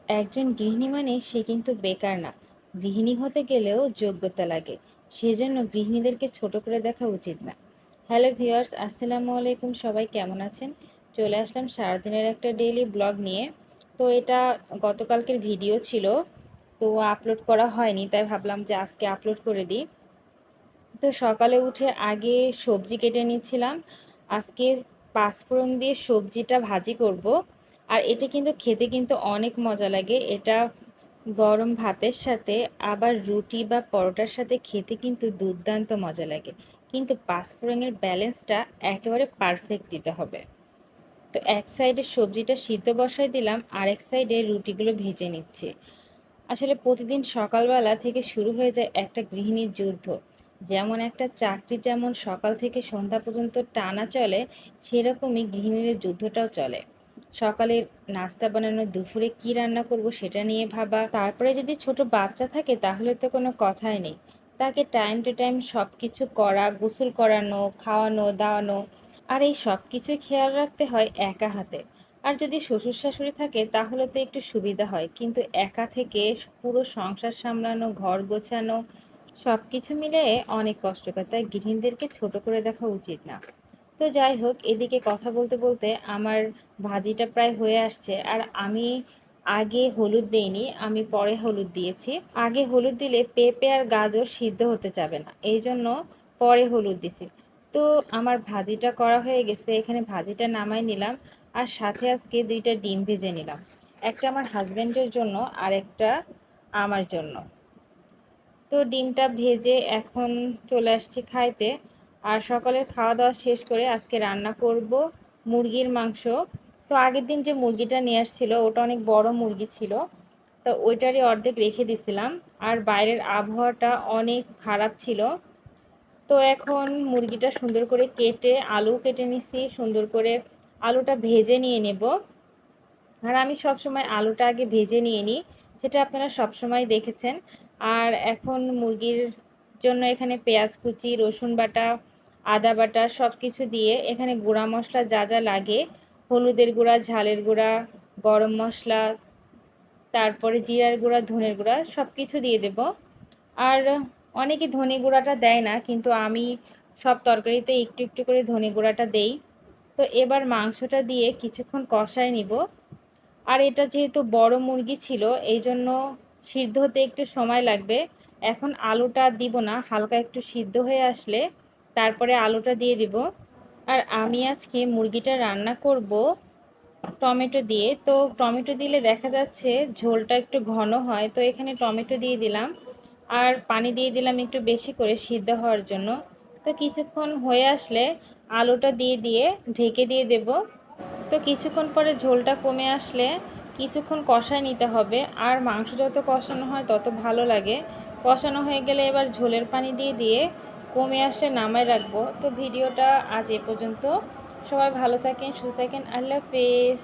একজন গৃহিণী মানে সে কিন্তু বেকার না। গৃহিণী হতে গেলেও যোগ্যতা লাগে। সেজন্য গৃহিণীদেরকে ছোট করে দেখা উচিত না। হ্যালো ভিউয়ার্স, আসসালামু আলাইকুম। সবাই কেমন আছেন? চলে আসলাম সারাদিনের একটা ডেইলি ব্লগ নিয়ে। তো এটা গতকালকের ভিডিও ছিল, তো আপলোড করা হয়নি, তাই ভাবলাম যে আজকে আপলোড করে দিই। তো সকালে উঠে আগে সবজি কেটে নিচ্ছিলাম। আজকে পাঁচফোড়ন দিয়ে সবজিটা ভাজি করব। আর এটা কিন্তু খেতে কিন্তু অনেক মজা লাগে। এটা গরম ভাতের সাথে আবার রুটি বা পরোটার সাথে খেতে কিন্তু দুর্দান্ত মজা লাগে। কিন্তু পাঁচফোড়নের ব্যালেন্সটা একেবারে পারফেক্ট দিতে হবে। তো এক সাইডে সবজিটা সিদ্ধ বসায় দিলাম, আর এক সাইডে রুটিগুলো ভেজে নিচ্ছি। আসলে প্রতিদিন সকালবেলা থেকে শুরু হয়ে যায় একটা গৃহিণীর যুদ্ধ। যেমন একটা চাকরি যেমন সকাল থেকে সন্ধ্যা পর্যন্ত টানা চলে, সেরকমই গৃহিণীর যুদ্ধটাও চলে। সকালে নাস্তা বানানো, দুপুরে কি রান্না করব সেটা নিয়ে ভাবা, তারপরে যদি ছোট বাচ্চা থাকে তাহলে তো কোনো কথাই নেই। তাকে টাইম টু টাইম সব কিছু করা, গোসল করানো, খাওয়ানো দাওয়ানো, আর এই সব কিছুই খেয়াল রাখতে হয় একা হাতে। আর যদি শ্বশুর শাশুড়ি থাকে তাহলে তো একটু সুবিধা হয়, কিন্তু একা থেকে পুরো সংসার সামলানো, ঘর গোছানো, সব কিছু মিলে অনেক কষ্টকর। তাই গৃহিণীদেরকে ছোট করে দেখা উচিত না। তো যাই হোক, এদিকে কথা বলতে বলতে আমার ভাজিটা প্রায় হয়ে আসছে। আর আমি আগে হলুদ দেইনি, আমি পরে হলুদ দিয়েছি। আগে হলুদ দিলে পেঁপে আর গাজর সিদ্ধ হতে যাবে না, এই জন্য পরে হলুদ দিছি। তো আমার ভাজিটা করা হয়ে গেছে, এখানে ভাজিটা নামাই নিলাম। আর সাথে আজকে দুইটা ডিম ভেজে নিলাম, একটা আমার হাজব্যান্ডের জন্য আর একটা আমার জন্য। তো ডিমটা ভেজে এখন চলে আসছি খাইতে। আর সকালের খাওয়া দাওয়া শেষ করে আজকে রান্না করব মুরগির মাংস। তো আগের দিন যে মুরগিটা নিয়ে আসছিল ওটা অনেক বড় মুরগি ছিল, তো ওইটারই অর্ধেক রেখে দিছিলাম। আর বাইরের আবহাওয়াটা অনেক খারাপ ছিল। তো এখন মুরগিটা সুন্দর করে কেটে আলু কেটে নিছি সুন্দর করে। আলুটা ভেজে নিয়ে নেব। আর আমি সবসময় আলুটা আগে ভেজে নিয়ে নিই, সেটা আপনারা সবসময় দেখেছেন। আর এখন মুরগির জন্য এখানে পেঁয়াজ কুচি, রসুন বাটা, আদা বাটা সব কিছু দিয়ে এখানে গুঁড়া মশলা যা যা লাগে, হলুদের গুঁড়া, ঝালের গুঁড়া, গরম মশলা, তারপরে জিরার গুঁড়া, ধনের গুঁড়া সব কিছু দিয়ে দেব। আর অনেকে ধনে গুঁড়াটা দেয় না, কিন্তু আমি সব তরকারিতে একটু একটু করে ধনে গুঁড়াটা দেই। তো এবার মাংসটা দিয়ে কিছুক্ষণ কষায় নিব। আর এটা যেহেতু বড় মুরগি ছিল, এই জন্য সিদ্ধ হতে একটু সময় লাগবে। এখন আলুটা দিব না, হালকা একটু সিদ্ধ হয়ে আসলে তারপরে আলুটা দিয়ে দিব। আর আমি আজকে মুরগিটা রান্না করব টমেটো দিয়ে। তো টমেটো দিলে দেখা যাচ্ছে ঝোলটা একটু ঘন হয়, তো এখানে টমেটো দিয়ে দিলাম। আর পানি দিয়ে দিলাম একটু বেশি করে সিদ্ধ হওয়ার জন্য। তো কিছুক্ষণ হয়ে আসলে আলুটা দিয়ে দিয়ে ঢেকে দিয়ে দেব। তো কিছুক্ষণ পরে ঝোলটা কমে আসলে কিছুক্ষণ কষায় নিতে হবে। আর মাংস যত কষানো হয় তত ভালো লাগে। কষানো হয়ে গেলে এবার ঝোলের পানি দিয়ে দিয়ে কমে আসলে নামায় রাখবো। তো ভিডিওটা আজ এ পর্যন্ত। সবাই ভালো থাকেন, সুস্থ থাকেন। আল্লাহ হাফেজ।